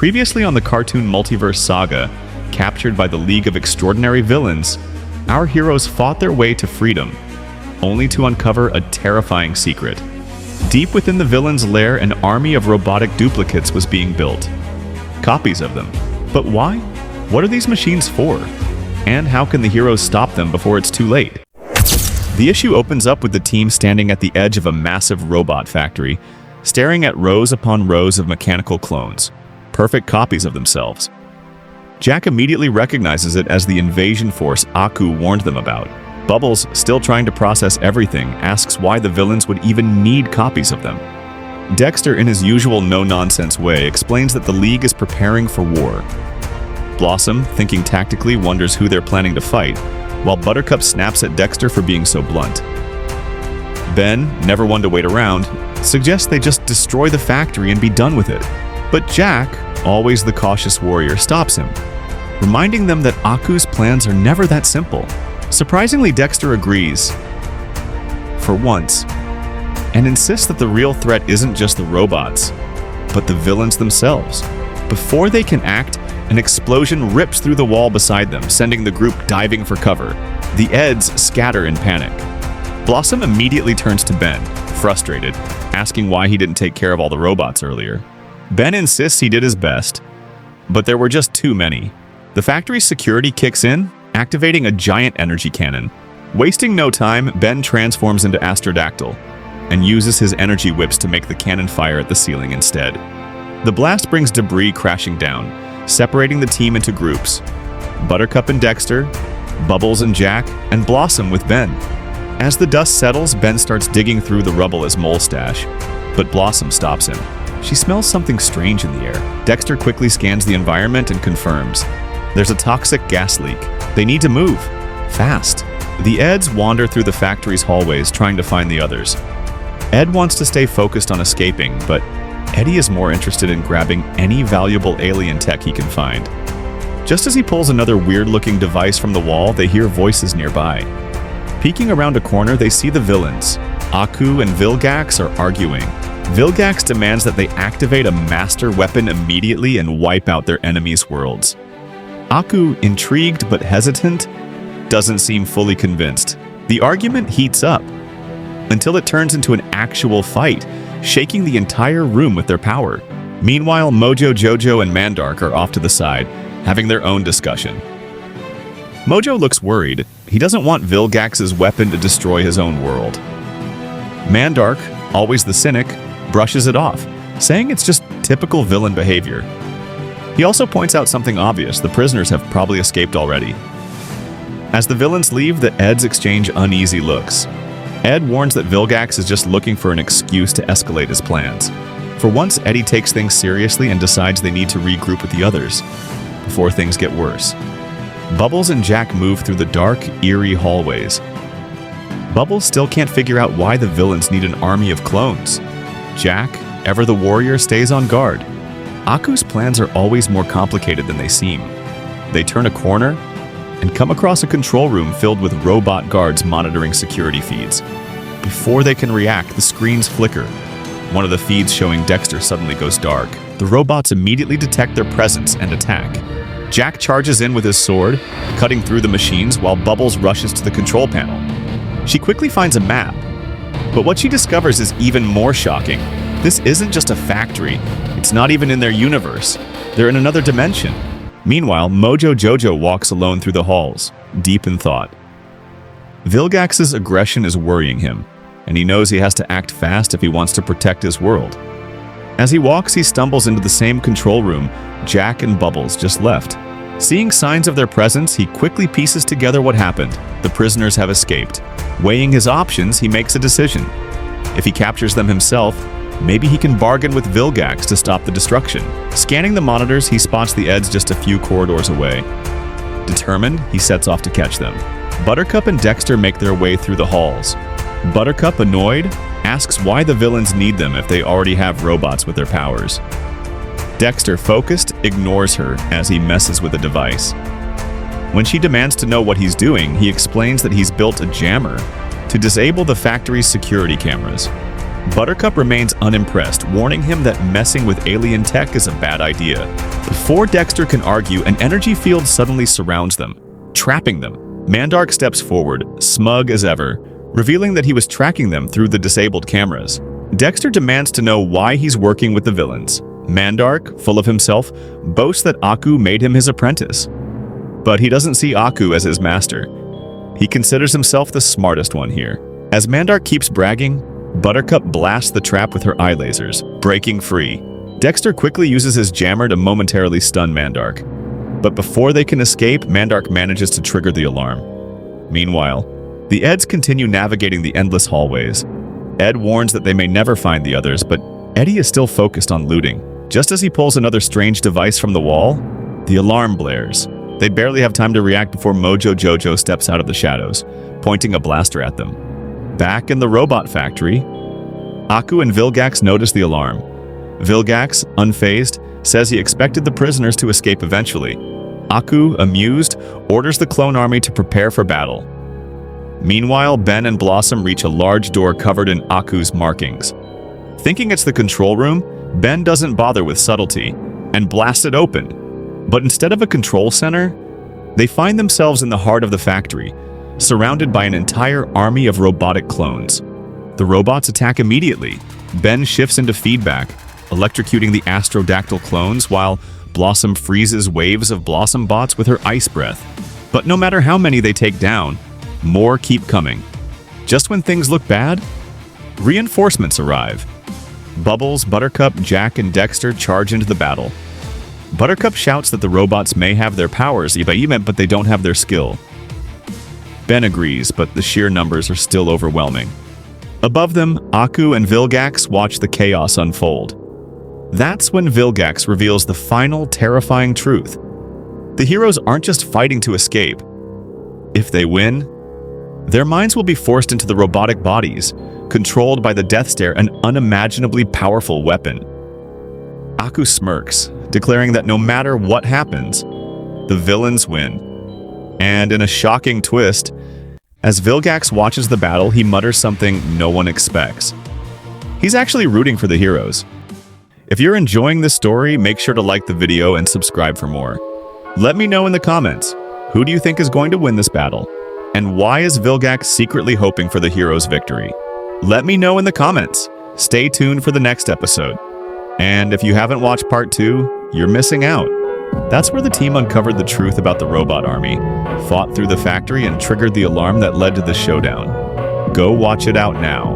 Previously on the Cartoon Multiverse Saga, captured by the League of Extraordinary Villains, our heroes fought their way to freedom, only to uncover a terrifying secret. Deep within the villain's lair, an army of robotic duplicates was being built. Copies of them. But why? What are these machines for? And how can the heroes stop them before it's too late? The issue opens up with the team standing at the edge of a massive robot factory, staring at rows upon rows of mechanical clones, perfect copies of themselves. Jack immediately recognizes it as the invasion force Aku warned them about. Bubbles, still trying to process everything, asks why the villains would even need copies of them. Dexter, in his usual no-nonsense way, explains that the League is preparing for war. Blossom, thinking tactically, wonders who they're planning to fight, while Buttercup snaps at Dexter for being so blunt. Ben, never one to wait around, suggests they just destroy the factory and be done with it. But Jack, always the cautious warrior, stops him, reminding them that Aku's plans are never that simple. Surprisingly, Dexter agrees, for once, and insists that the real threat isn't just the robots, but the villains themselves. Before they can act, an explosion rips through the wall beside them, sending the group diving for cover. The Eds scatter in panic. Blossom immediately turns to Ben, frustrated, asking why he didn't take care of all the robots earlier. Ben insists he did his best, but there were just too many. The factory's security kicks in, activating a giant energy cannon. Wasting no time, Ben transforms into Astrodactyl and uses his energy whips to make the cannon fire at the ceiling instead. The blast brings debris crashing down, separating the team into groups: Buttercup and Dexter, Bubbles and Jack, and Blossom with Ben. As the dust settles, Ben starts digging through the rubble as Mole Stash, but Blossom stops him. She smells something strange in the air. Dexter quickly scans the environment and confirms. There's a toxic gas leak. They need to move. Fast. The Eds wander through the factory's hallways trying to find the others. Ed wants to stay focused on escaping, but Eddie is more interested in grabbing any valuable alien tech he can find. Just as he pulls another weird-looking device from the wall, they hear voices nearby. Peeking around a corner, they see the villains. Aku and Vilgax are arguing. Vilgax demands that they activate a master weapon immediately and wipe out their enemies' worlds. Aku, intrigued but hesitant, doesn't seem fully convinced. The argument heats up until it turns into an actual fight, shaking the entire room with their power. Meanwhile, Mojo, Jojo, and Mandark are off to the side, having their own discussion. Mojo looks worried. He doesn't want Vilgax's weapon to destroy his own world. Mandark, always the cynic, brushes it off, saying it's just typical villain behavior. He also points out something obvious: the prisoners have probably escaped already. As the villains leave, the Eds exchange uneasy looks. Ed warns that Vilgax is just looking for an excuse to escalate his plans. For once, Eddie takes things seriously and decides they need to regroup with the others before things get worse. Bubbles and Jack move through the dark, eerie hallways. Bubbles still can't figure out why the villains need an army of clones. Jack, ever the warrior, stays on guard. Aku's plans are always more complicated than they seem. They turn a corner and come across a control room filled with robot guards monitoring security feeds. Before they can react, the screens flicker. One of the feeds showing Dexter suddenly goes dark. The robots immediately detect their presence and attack. Jack charges in with his sword, cutting through the machines while Bubbles rushes to the control panel. She quickly finds a map, but what she discovers is even more shocking. This isn't just a factory. It's not even in their universe. They're in another dimension. Meanwhile, Mojo Jojo walks alone through the halls, deep in thought. Vilgax's aggression is worrying him, and he knows he has to act fast if he wants to protect his world. As he walks, he stumbles into the same control room Jack and Bubbles just left. Seeing signs of their presence, he quickly pieces together what happened. The prisoners have escaped. Weighing his options, he makes a decision. If he captures them himself, maybe he can bargain with Vilgax to stop the destruction. Scanning the monitors, he spots the Eds just a few corridors away. Determined, he sets off to catch them. Buttercup and Dexter make their way through the halls. Buttercup, annoyed, asks why the villains need them if they already have robots with their powers. Dexter, focused, ignores her as he messes with a device. When she demands to know what he's doing, he explains that he's built a jammer to disable the factory's security cameras. Buttercup remains unimpressed, warning him that messing with alien tech is a bad idea. Before Dexter can argue, an energy field suddenly surrounds them, trapping them. Mandark steps forward, smug as ever, revealing that he was tracking them through the disabled cameras. Dexter demands to know why he's working with the villains. Mandark, full of himself, boasts that Aku made him his apprentice. But he doesn't see Aku as his master. He considers himself the smartest one here. As Mandark keeps bragging, Buttercup blasts the trap with her eye lasers, breaking free. Dexter quickly uses his jammer to momentarily stun Mandark. But before they can escape, Mandark manages to trigger the alarm. Meanwhile, the Eds continue navigating the endless hallways. Ed warns that they may never find the others, but Eddie is still focused on looting. Just as he pulls another strange device from the wall, the alarm blares. They barely have time to react before Mojo Jojo steps out of the shadows, pointing a blaster at them. Back in the robot factory, Aku and Vilgax notice the alarm. Vilgax, unfazed, says he expected the prisoners to escape eventually. Aku, amused, orders the clone army to prepare for battle. Meanwhile, Ben and Blossom reach a large door covered in Aku's markings. Thinking it's the control room, Ben doesn't bother with subtlety and blasts it open. But instead of a control center, they find themselves in the heart of the factory, surrounded by an entire army of robotic clones. The robots attack immediately. Ben shifts into feedback, electrocuting the Astrodactyl clones while Blossom freezes waves of Blossom bots with her ice breath. But no matter how many they take down, more keep coming. Just when things look bad, reinforcements arrive. Bubbles, Buttercup, Jack, and Dexter charge into the battle. Buttercup shouts that the robots may have their powers, but they don't have their skill. Ben agrees, but the sheer numbers are still overwhelming. Above them, Aku and Vilgax watch the chaos unfold. That's when Vilgax reveals the final terrifying truth. The heroes aren't just fighting to escape. If they win, their minds will be forced into the robotic bodies, controlled by the Deathstare, an unimaginably powerful weapon. Aku smirks, declaring that no matter what happens, the villains win. And in a shocking twist, as Vilgax watches the battle, he mutters something no one expects. He's actually rooting for the heroes. If you're enjoying this story, make sure to like the video and subscribe for more. Let me know in the comments, who do you think is going to win this battle? And why is Vilgax secretly hoping for the hero's victory? Let me know in the comments. Stay tuned for the next episode. And if you haven't watched part 2, you're missing out. That's where the team uncovered the truth about the robot army, fought through the factory, and triggered the alarm that led to the showdown. Go watch it out now.